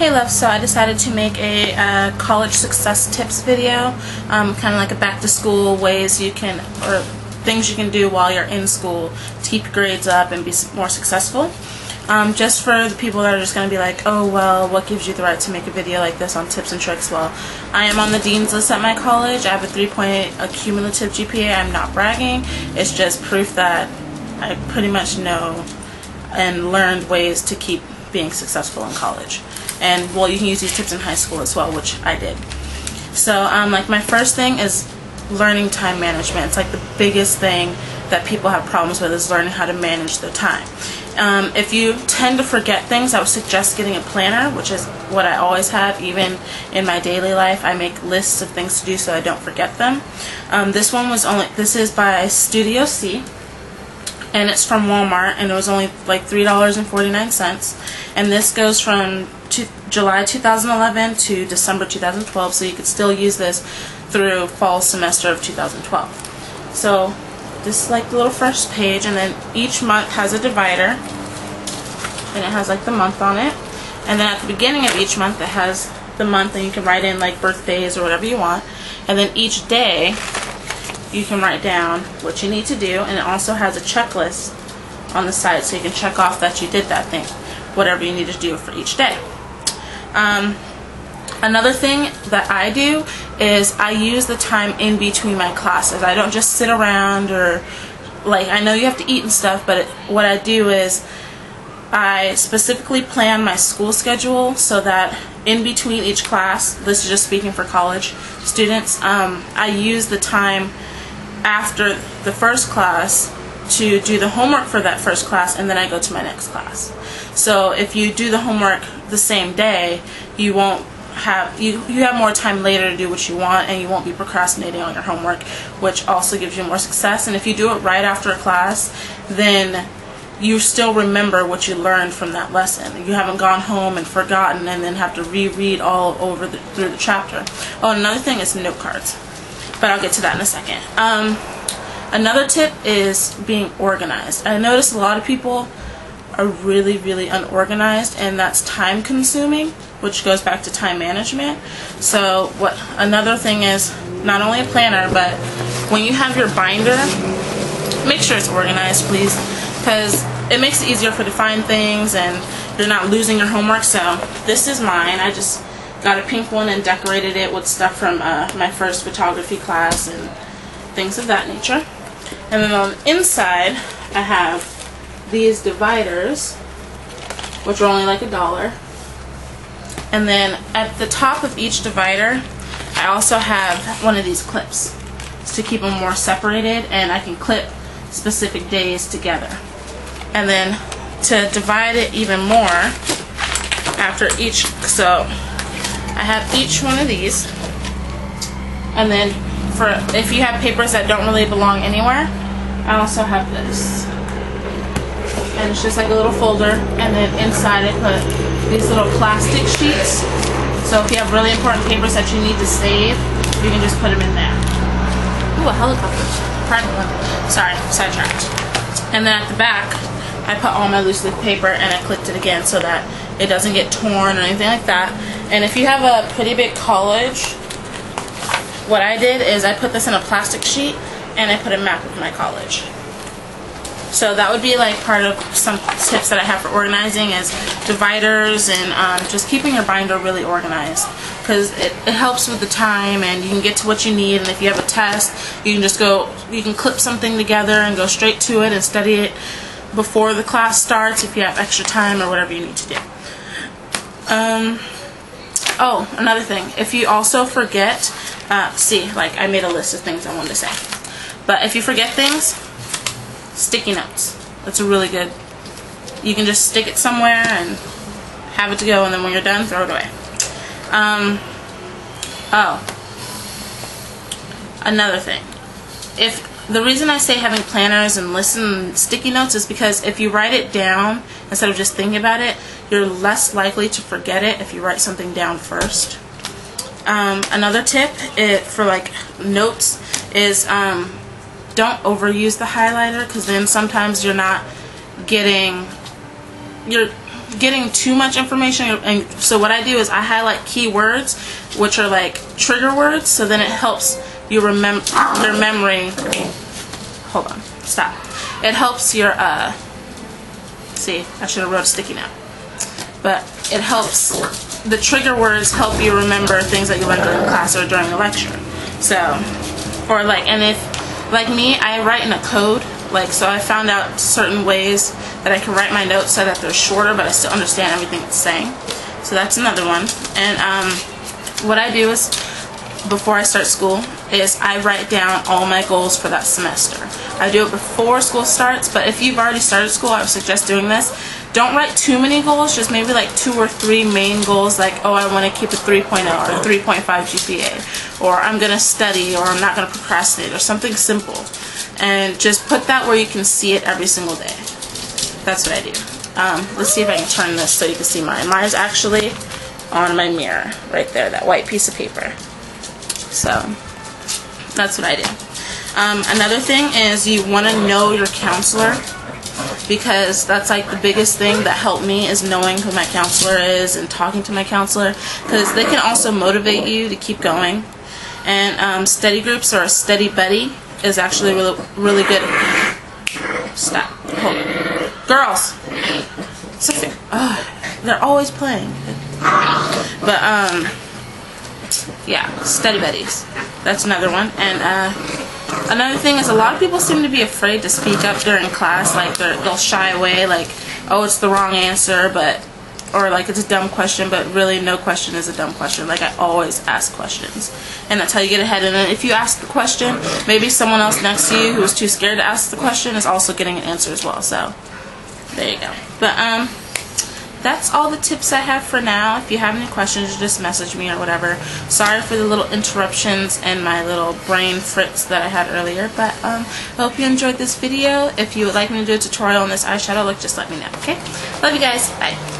Hey love, so I decided to make a college success tips video, kind of like a back to school ways you can, or things you can do while you're in school to keep your grades up and be more successful. Just for the people that are just going to be like, oh well, what gives you the right to make a video like this on tips and tricks? Well, I am on the dean's list at my college. I have a 3.0 cumulative GPA. I'm not bragging. It's just proof that I pretty much know and learned ways to keep being successful in college. And well, you can use these tips in high school as well, which I did. So like my first thing is learning time management. It's like the biggest thing that people have problems with, is learning how to manage their time. If you tend to forget things, I would suggest getting a planner, which is what I always have. Even in my daily life, I make lists of things to do so I don't forget them. This is by Studio C, and it's from Walmart, and it was only like $3.49, and this goes from July 2011 to December 2012, so you could still use this through fall semester of 2012. So this is like the little first page, and then each month has a divider, and it has like the month on it, and then at the beginning of each month it has the month, and you can write in like birthdays or whatever you want, and then each day you can write down what you need to do, and it also has a checklist on the side so you can check off that you did that thing, whatever you need to do for each day. Another thing that I do is I use the time in between my classes. I don't just sit around, or like, I know you have to eat and stuff, but what I do is I specifically plan my school schedule so that in between each class, this is just speaking for college students, I use the time after the first class to do the homework for that first class, and then I go to my next class. So if you do the homework the same day, you won't have you have more time later to do what you want, and you won't be procrastinating on your homework, which also gives you more success. And if you do it right after a class, then you still remember what you learned from that lesson. You haven't gone home and forgotten and then have to reread all over through the chapter. Oh, another thing is note cards, but I'll get to that in a second. Another tip is being organized. I notice a lot of people are really unorganized, and that's time consuming, which goes back to time management. So another thing is not only a planner, but when you have your binder, make sure it's organized, please, because it makes it easier for you to find things and you're not losing your homework. So this is mine. I just got a pink one and decorated it with stuff from my first photography class and things of that nature. And then on the inside I have these dividers, which are only like $1. And then at the top of each divider I also have one of these clips to keep them more separated, and I can clip specific days together. And then to divide it even more, after each, so I have each one of these, and then for if you have papers that don't really belong anywhere, I also have this, and it's just like a little folder, and then inside I put these little plastic sheets, so if you have really important papers that you need to save, you can just put them in there. Ooh, a helicopter. Pardon me. Sorry, sidetracked. And then at the back I put all my loose leaf paper, and I clipped it again so that it doesn't get torn or anything like that. And if you have a pretty big college, what I did is I put this in a plastic sheet and I put a map of my college. So that would be like part of some tips that I have for organizing, is dividers and just keeping your binder really organized, because it helps with the time, and you can get to what you need. And if you have a test, you can just you can clip something together and go straight to it and study it before the class starts if you have extra time or whatever you need to do. Oh, another thing, if you also forget, see, like I made a list of things I wanted to say, but if you forget things, sticky notes. That's a really good, you can just stick it somewhere and have it to go, and then when you're done, throw it away. Oh, another thing, the reason I say having planners and lists and sticky notes is because if you write it down instead of just thinking about it, you're less likely to forget it if you write something down first. Another tip for like notes is don't overuse the highlighter, because then sometimes you're not getting, getting too much information. And so what I do is I highlight keywords, which are like trigger words, so then it helps you remember your memory. Hold on, stop. It helps your see, I should have wrote a sticky note, but it helps. The trigger words help you remember things that you learned during class or during a lecture. So, or like, and if like me, I write in a code. Like, so I found out certain ways that I can write my notes so that they're shorter, but I still understand everything it's saying. So that's another one. And what I do is, before I start school, is I write down all my goals for that semester. I do it before school starts, but if you've already started school, I would suggest doing this. Don't write too many goals, just maybe like 2 or 3 main goals, like, oh, I want to keep a 3.0 or 3.5 GPA, or I'm going to study, or I'm not going to procrastinate, or something simple. And just put that where you can see it every single day. That's what I do. Let's see if I can turn this so you can see mine. Mine's actually on my mirror, right there, that white piece of paper. So, that's what I do. Another thing is you want to know your counselor, because that's like the biggest thing that helped me, is knowing who my counselor is and talking to my counselor, because they can also motivate you to keep going. And study groups, or a study buddy, is actually really good. Stop. Hold on. Girls! Sophie. They're always playing. But, yeah, study buddies. That's another one. And, another thing is, a lot of people seem to be afraid to speak up during class. Like, they'll shy away, like, oh, it's the wrong answer, but, or like it's a dumb question, but really no question is a dumb question. Like, I always ask questions, and that's how you get ahead. And then if you ask the question, maybe someone else next to you who is too scared to ask the question is also getting an answer as well. So there you go. But that's all the tips I have for now. If you have any questions, just message me or whatever. Sorry for the little interruptions and my little brain fritz that I had earlier, but I hope you enjoyed this video. If you would like me to do a tutorial on this eyeshadow look, just let me know, okay? Love you guys. Bye.